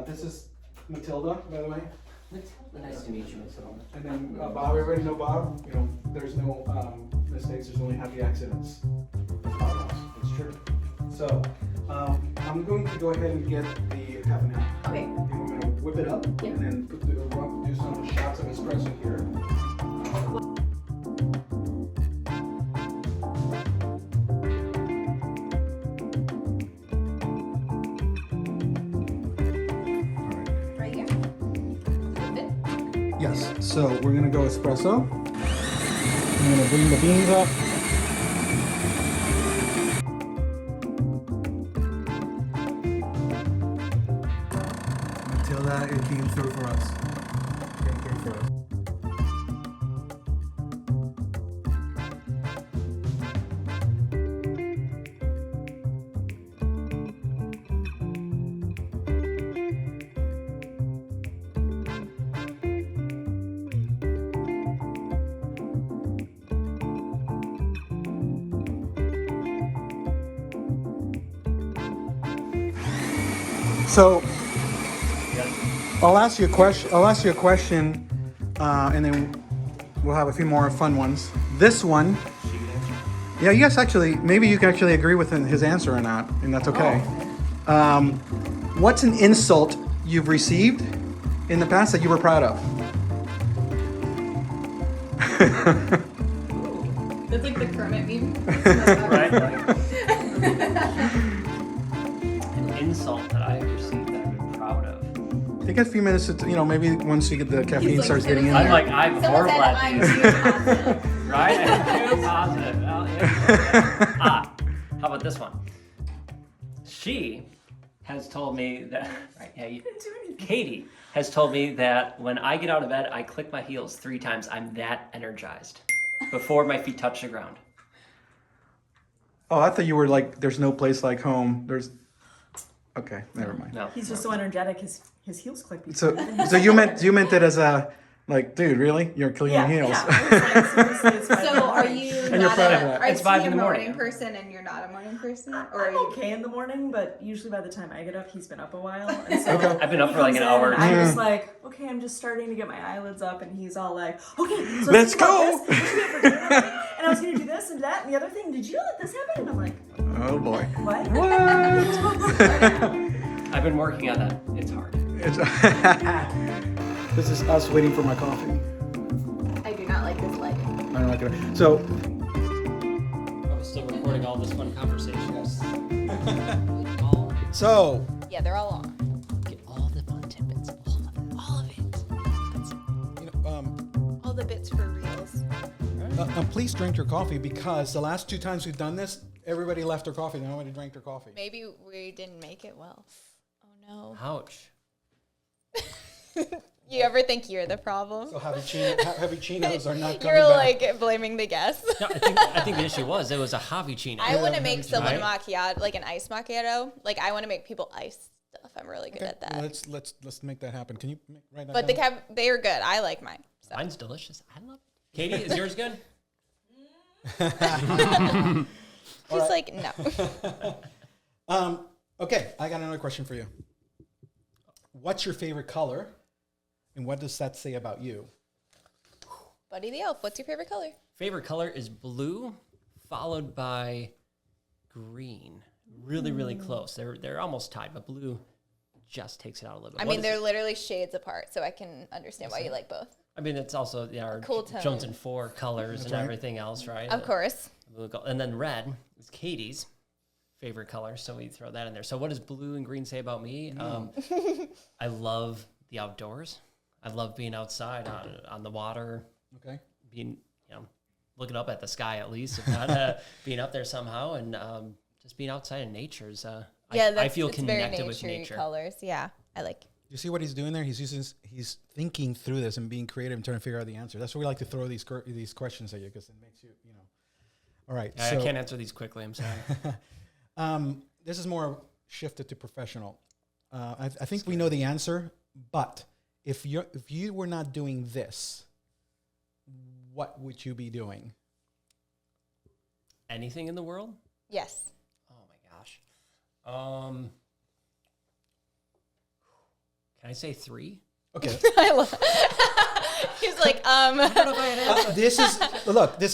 This is Matilda, by the way. Nice to meet you, Matilda. And then Bob, everybody know Bob? You know, there's no mistakes, there's only happy accidents. It's true. So, I'm going to go ahead and get the half and half. Okay. And we're gonna whip it up and then do some shots of espresso here. Right here. Flip it. Yes, so we're gonna go espresso. I'm gonna bring the beans up. Matilda, it came through for us. Came through for us. So I'll ask you a question, and then we'll have a few more fun ones. This one, yeah, yes, actually, maybe you can actually agree with his answer or not, and that's okay. What's an insult you've received in the past that you were proud of? That's like the Kermit meme. Right? An insult that I have received that I've been proud of. Take a few minutes to, maybe once you get the caffeine like, starts getting in I'm there. like, I'm Someone horrible said at I'm these. too positive. Right? I'm too positive. Well, yeah. How about this one? She has told me that, right, yeah, Katie has told me that when I get out of bed, I click my heels 3 times. I'm that energized before my feet touch the ground. Oh, I thought you were like, there's no place like home. Okay, never mind. No. He's just so energetic, his heels click. So you meant it as a, like, dude, really? You're clicking your heels. Yeah. I was like, seriously, it's fine. So are you And you're not proud of a, that. are It's you 5 a in the morning. morning person and you're not a morning person? Or are I'm you okay in the morning, but usually by the time I get up, he's been up a while. And so I've been up he for like comes an in hour. and I'm just like, okay, I'm just starting to get my eyelids up, and he's all like, okay, so Let's think about go. this. What you get for dinner tonight? And I was gonna do this and that and the other thing. Did you let this happen? And I'm like, Oh boy. what? I've been working on that. It's hard. This is us waiting for my coffee. I do not like this light. I'm not gonna. So, I was still recording all this fun conversation. so Yeah, they're all on. Get all the fun tidbits. All of it. All the bits for reels. Please drink your coffee, because the last 2 times we've done this, everybody left their coffee. Nobody drank their coffee. Maybe we didn't make it well. Oh no. Ouch. You ever think you're the problem? So heavy chinos are not coming You're back. like blaming the guests. No, I think the issue was it was a Javicino. I want to make someone Right? macchiato, like an iced macchiato. Like I want to make people ice stuff. I'm really good at that. Well, let's make that happen. Can you write that But down? they are good. I like mine. So. Mine's delicious. I love it. Katie, is yours good? She's like, no. Okay, I got another question for you. What's your favorite color, and what does that say about you? Buddy the Elf, what's your favorite color? Favorite color is blue, followed by green. Really, really close. They're almost tied, but blue just takes it out a little bit. I mean, they're literally shades apart, so I can understand why you like both. I mean, it's also our Cool tone. Jonesin 4 colors and right. everything else, right? Of course. And then red is Katie's favorite color, so we throw that in there. So what does blue and green say about me? I love the outdoors. I love being outside on the water, Okay. being, looking up at the sky at least, if not being up there somehow, and just being outside in nature is, I feel it's very connected with nature-y nature. colors. Yeah, I like You see what he's doing there? He's thinking through this and being creative and trying to figure out the answer. That's why we like to throw these questions at you, because it makes you know. All right. I can't answer these quickly. I'm sorry. This is more shifted to professional. I think we know the answer, but if you were not doing this, what would you be doing? Anything in the world? Yes. Oh my gosh. Can I say 3? Okay. I love. He's like, This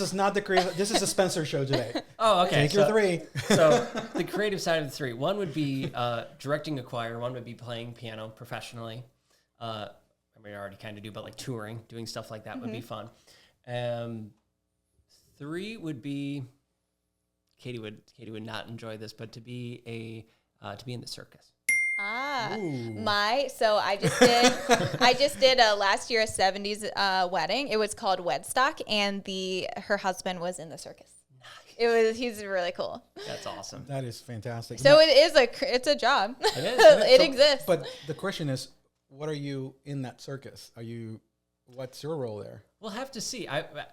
is not the creative. This is a Spencer show today. Oh, okay. Take your 3. So the creative side of the 3. One would be directing a choir. One would be playing piano professionally. I mean, I already kind of do, but like touring, doing stuff like that would be fun. 3 would be Katie would not enjoy this, but to be in the circus. So I just did last year a 70s wedding. It was called Wedstock, and her husband was in the circus. Nice. He's really cool. That's awesome. That is fantastic. So it's a job. It is. It exists. But the question is, what are you in that circus? What's your role there? We'll have to see.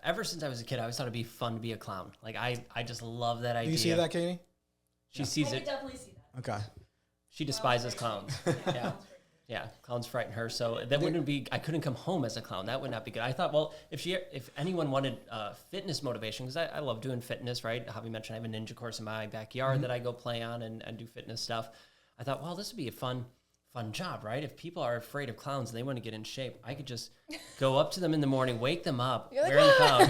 Ever since I was a kid, I always thought it'd be fun to be a clown. Like I just love that idea. Do you see that, Katie? She sees I it. definitely see that. Okay. She despises clowns. Yeah. Yeah. Clowns frighten her. So that wouldn't be, I couldn't come home as a clown. That would not be good. I thought, well, if anyone wanted fitness motivation, because I love doing fitness, right? Javi mentioned I have a ninja course in my backyard that I go play on and do fitness stuff. I thought, well, this would be a fun job, right? If people are afraid of clowns and they want to get in shape, I could just go up to them in the morning, wake them up, wearing the clown,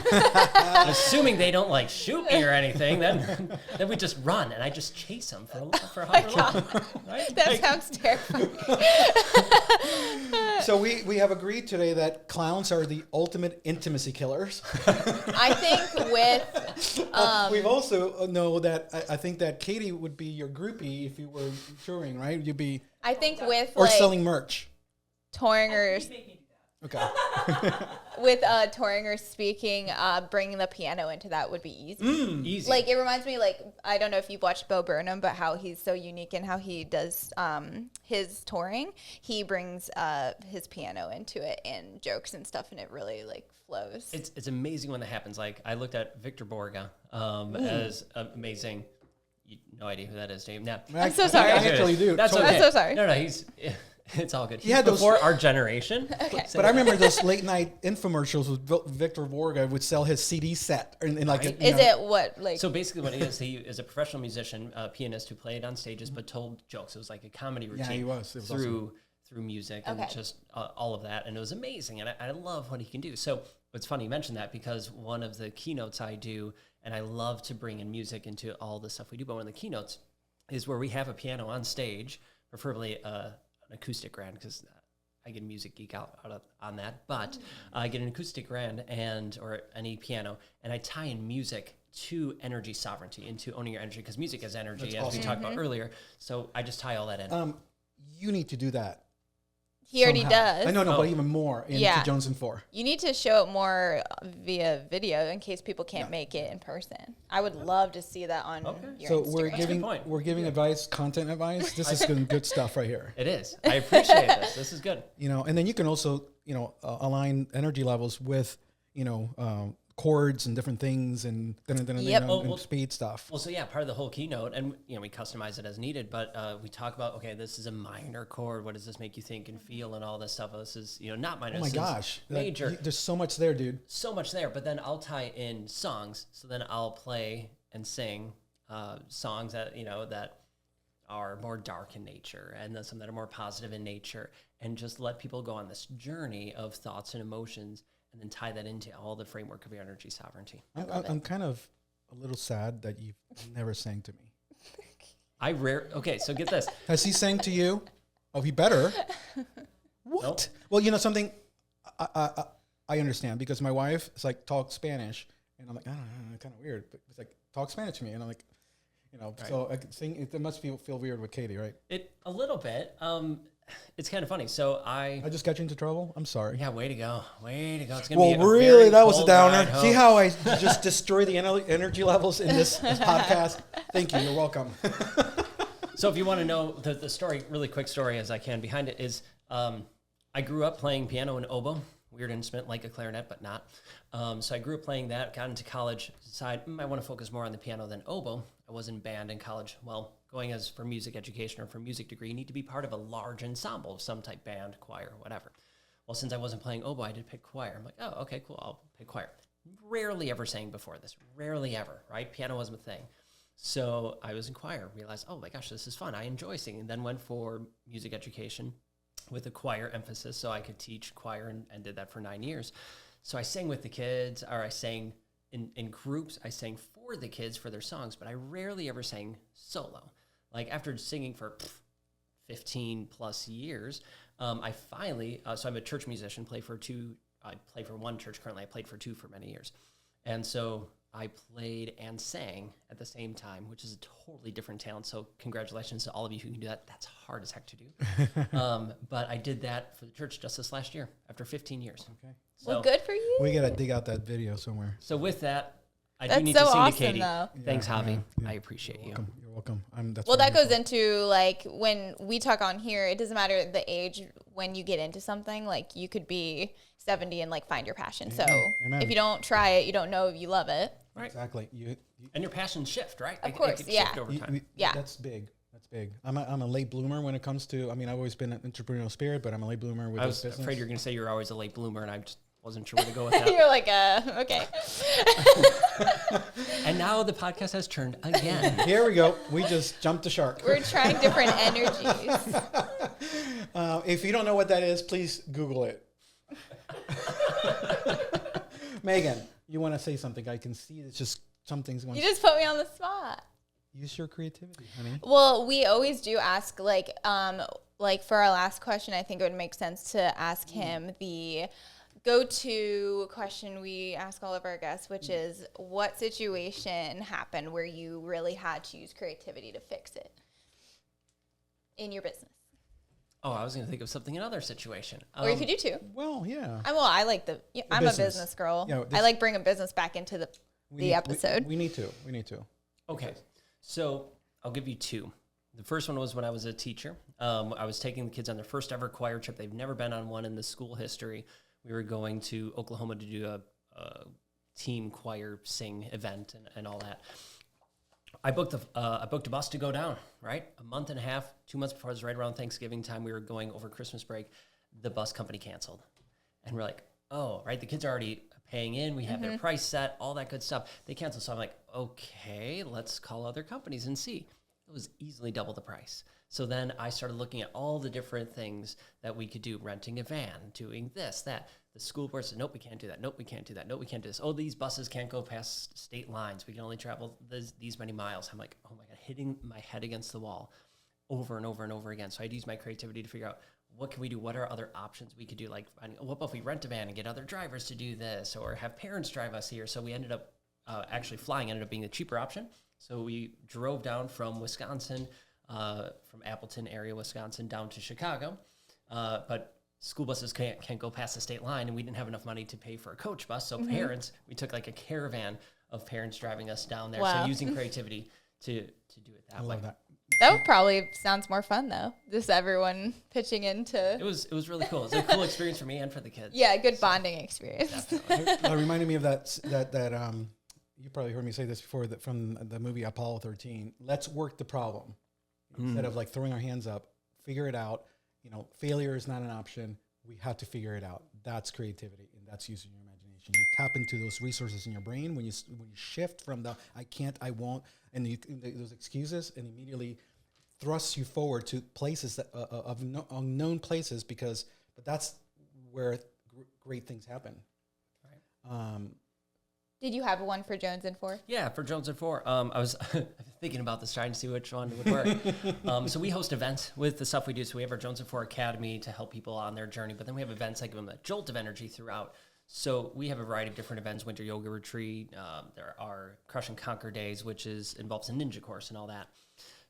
and assuming they don't like shoot me or anything, then we just run and I just chase them for however long. Right? That sounds terrifying. So we have agreed today that clowns are the ultimate intimacy killers. I think with We've also know that I think that Katie would be your groupie if you were touring, right? You'd be I think with or like selling merch. touring or Okay. with touring or speaking, bringing the piano into that would be easy. Easy. Like it reminds me, like I don't know if you've watched Bo Burnham, but how he's so unique in how he does his touring. He brings his piano into it and jokes and stuff, and it really like flows. It's amazing when that happens. Like I looked at Victor Borga as amazing. No idea who that is, Dave. No. I'm so sorry. I actually do. That's Totally. okay. I'm so sorry. No, it's all good. He had those- before our generation. But I remember those late night infomercials with Victor Borga would sell his CD set and like Right. Is it what like? So basically, what he is a professional musician, pianist who played on stages but told jokes. It was like a comedy routine. Yeah, he was. It was through music and Okay. just all of that, and it was amazing. And I love what he can do. So it's funny you mentioned that because one of the keynotes I do, and I love to bring in music into all the stuff we do. But one of the keynotes is where we have a piano on stage, preferably an acoustic grand, because I get a music geek out on that. But I get an acoustic grand or any piano, and I tie in music to energy sovereignty, into owning your energy, because music is energy, That's as we talked about earlier. So I just tie all that in. You need to do that. He already somehow. does. I know, Oh. but even more into Yeah. Jonesin 4. You need to show it more via video in case people can't make it in person. I would love to see that on your So Instagram. we're giving advice, content advice. This is good stuff right here. It is. I appreciate this. This is good. And then you can also align energy levels with chords and different things and and speed stuff. Well, so yeah, part of the whole keynote, and we customize it as needed, but we talk about, okay, this is a minor chord. What does this make you think and feel and all this stuff? This is, not minor. Oh my this is gosh, major. There's so much there, dude. So much there, but then I'll tie in songs. So then I'll play and sing songs that, that are more dark in nature, and then some that are more positive in nature, and just let people go on this journey of thoughts and emotions, and then tie that into all the framework of your energy sovereignty. I'm kind of a little sad that you've never sang to me. Okay, so get this. Has he sang to you? Oh, he better. What? Well, something I understand, because my wife is like, talk Spanish, and I'm like, I don't know, kind of weird, but it's like, talk Spanish to me, and I'm like, Right. so I can sing. It must feel weird with Katie, right? A little bit. It's kind of funny. So I just got you into trouble. I'm sorry. yeah, way to go. It's gonna be a Really, very that was a cold downer. ride home. See how I just destroy the energy levels in this podcast? Thank you. You're welcome. So if you want to know the story, really quick story as I can behind it is, I grew up playing piano and oboe, weird instrument like a clarinet, but not. So I grew up playing that, got into college, decided I want to focus more on the piano than oboe. I was in band in college. Well, going as for music education or for music degree, you need to be part of a large ensemble of some type, band, choir, whatever. Well, since I wasn't playing oboe, I did pick choir. I'm like, oh, okay, cool, I'll pick choir. Rarely ever sang before this, rarely ever, right? Piano wasn't a thing. So I was in choir, realized, oh my gosh, this is fun. I enjoy singing. Then went for music education with a choir emphasis so I could teach choir and did that for 9 years. So I sang with the kids, or I sang in groups. I sang for the kids for their songs, but I rarely ever sang solo. Like after singing for 15 plus years, I finally, so I'm a church musician, I play for one church currently. I played for two for many years. And so I played and sang at the same time, which is a totally different talent. So congratulations to all of you who can do that. That's hard as heck to do. But I did that for the church just this last year after 15 years. Okay. So, Well, good for you. We got to dig out that video somewhere. So with that, I That's do need so to sing awesome, to Katie. though. Thanks, Yeah, Javi. yeah. I appreciate you. You're welcome. That's Well, what that I'm goes for. into like when we talk on here, it doesn't matter the age when you get into something. Like you could be 70 and like find your passion. So Amen. if you don't try it, you don't know if you love it. Right. Exactly. And your passions shift, right? Of It course, could yeah. shift over time. Yeah. That's big. That's big. I'm a late bloomer when it comes to. I mean, I've always been an entrepreneurial spirit, but I'm a late bloomer with I this was business. afraid you were going to say you're always a late bloomer, and I just wasn't sure where to go with that. You're like, okay. And now the podcast has turned again. Here we go. We just jumped the shark. We're trying different energies. If you don't know what that is, please Google it. Megan, you want to say something? I can see it's just something's going. You just put me on the spot. Use your creativity, honey. Well, we always do ask like for our last question, I think it would make sense to ask him the go-to question we ask all of our guests, which is what situation happened where you really had to use creativity to fix it in your business? Oh, I was going to think of something in another situation. Or you could do two. Well, yeah. I like I'm business. a business girl. Yeah, I like bringing business back into the episode. We need to. We need to. Okay, so I'll give you two. The first one was when I was a teacher. I was taking the kids on their first ever choir trip. They've never been on one in the school history. We were going to Oklahoma to do a team choir sing event and all that. I booked a bus to go down, right? A month and a half, 2 months before, it was right around Thanksgiving time. We were going over Christmas break. The bus company canceled. And we're like, oh, right, the kids are already paying in. We have their price set, all that good stuff. They canceled. So I'm like, okay, let's call other companies and see. It was easily double the price. So then I started looking at all the different things that we could do, renting a van, doing this, that. The school board said, nope, we can't do that. Nope, we can't do that. Nope, we can't do this. Oh, these buses can't go past state lines. We can only travel these many miles. I'm like, oh my God, hitting my head against the wall over and over and over again. So I'd use my creativity to figure out what can we do? What are other options we could do? Like, what if we rent a van and get other drivers to do this, or have parents drive us here? So we ended up actually flying ended up being the cheaper option. So we drove down from Wisconsin, from Appleton area, Wisconsin, down to Chicago. But school buses can't go past the state line, and we didn't have enough money to pay for a coach bus. So parents, we took like a caravan of parents driving us down there. Wow. So using creativity to do it that I way. love that. That would probably sounds more fun though. Just everyone pitching into. It was really cool. It was a cool experience for me and for the kids. Yeah, good bonding experience. It reminded me of that you probably heard me say this before, that from the movie Apollo 13. Let's work the problem instead of like throwing our hands up. Figure it out. You know, failure is not an option. We have to figure it out. That's creativity, and that's using your imagination. You tap into those resources in your brain when you shift from the I can't, I won't, and those excuses, and immediately thrusts you forward to places that of unknown places, but that's where great things happen. Right. Did you have one for Jonesin 4? Yeah, for Jonesin 4. I was thinking about this, trying to see which one would work. So we host events with the stuff we do. So we have our Jonesin 4 Academy to help people on their journey, but then we have events that give them a jolt of energy throughout. So we have a variety of different events, winter yoga retreat. There are Crush and Conquer days, which involves a ninja course and all that.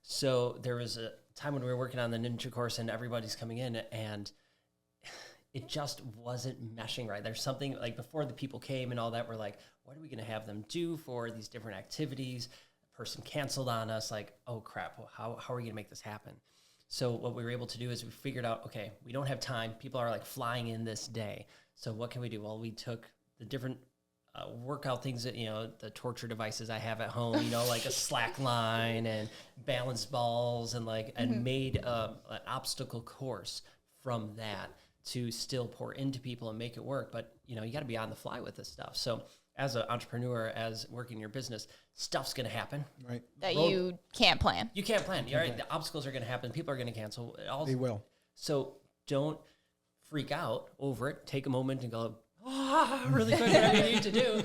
So there was a time when we were working on the ninja course and everybody's coming in and it just wasn't meshing right. There's something like before the people came and all that, we're like, what are we going to have them do for these different activities? A person canceled on us, like, oh crap, how are we going to make this happen? So what we were able to do is we figured out, okay, we don't have time. People are like flying in this day. So what can we do? Well, we took the different workout things that, the torture devices I have at home, like a slack line and balance balls and and made an obstacle course from that to still pour into people and make it work. But, you got to be on the fly with this stuff. So as an entrepreneur, as working your business, stuff's going to happen. Right. That you can't plan. You can't plan. All right. The obstacles are going to happen. People are going to cancel. They will. So don't freak out over it. Take a moment and go, really quick, whatever you need to do.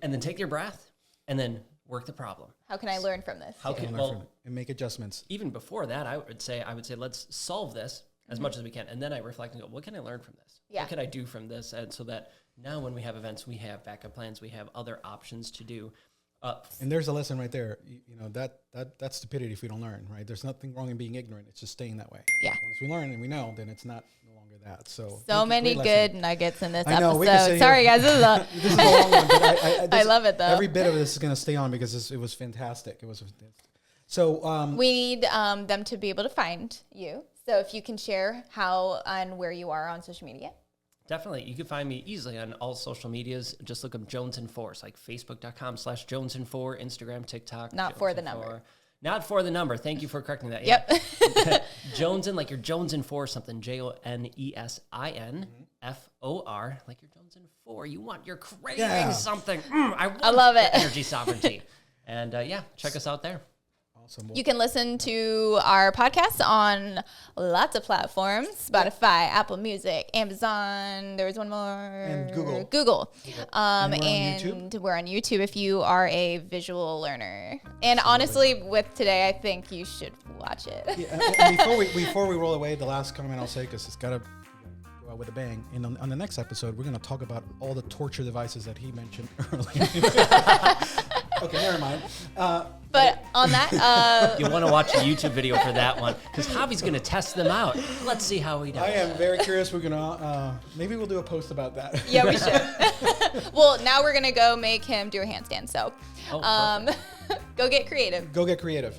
And then take your breath and then work the problem. How can I learn from this? And make adjustments. Even before that, I would say, let's solve this as much as we can. And then I reflect and go, what can I learn from this? Yeah. What can I do from this? And so that now when we have events, we have backup plans, we have other options to do. And there's a lesson right there. That's stupidity if we don't learn, right? There's nothing wrong in being ignorant. It's just staying that way. Yeah. Once we learn and we know, then it's no longer that. So many great good lesson. nuggets in this I know, we could episode. sit Sorry, here. guys. This is a This is a long one, but I love it, though. Every bit of this is going to stay on because it was fantastic. It was fantastic. So we need them to be able to find you. So if you can share how and where you are on social media. Definitely. You can find me easily on all social medias. Just look up Jonesin4. It's like facebook.com/Jonesin4, Instagram, TikTok. Not for the number. Not for the number. Thank you for correcting that. Yep. Yeah. Jonesin, like you're Jonesin for something. JONESINFOR, like you're Jonesin for. You want, you're craving something. I love it. Energy sovereignty. And check us out there. awesome. You can listen to our podcast on lots of platforms: Spotify, Apple Music, Amazon. There was one more. And Google. Google. And We're on YouTube if you are a visual learner. And honestly, with today, I think you should watch it. Yeah, and before we roll away, the last comment I'll say, because it's got to go out with a bang. And on the next episode, we're going to talk about all the torture devices that he mentioned earlier. Okay, never mind. But on that, You'll want to watch a YouTube video for that one because Javi's going to test them out. Let's see how he does. I am very curious. We're going to, maybe we'll do a post about that. yeah, we should. Well, now we're going to go make him do a handstand. So Oh, go get creative. Go get creative.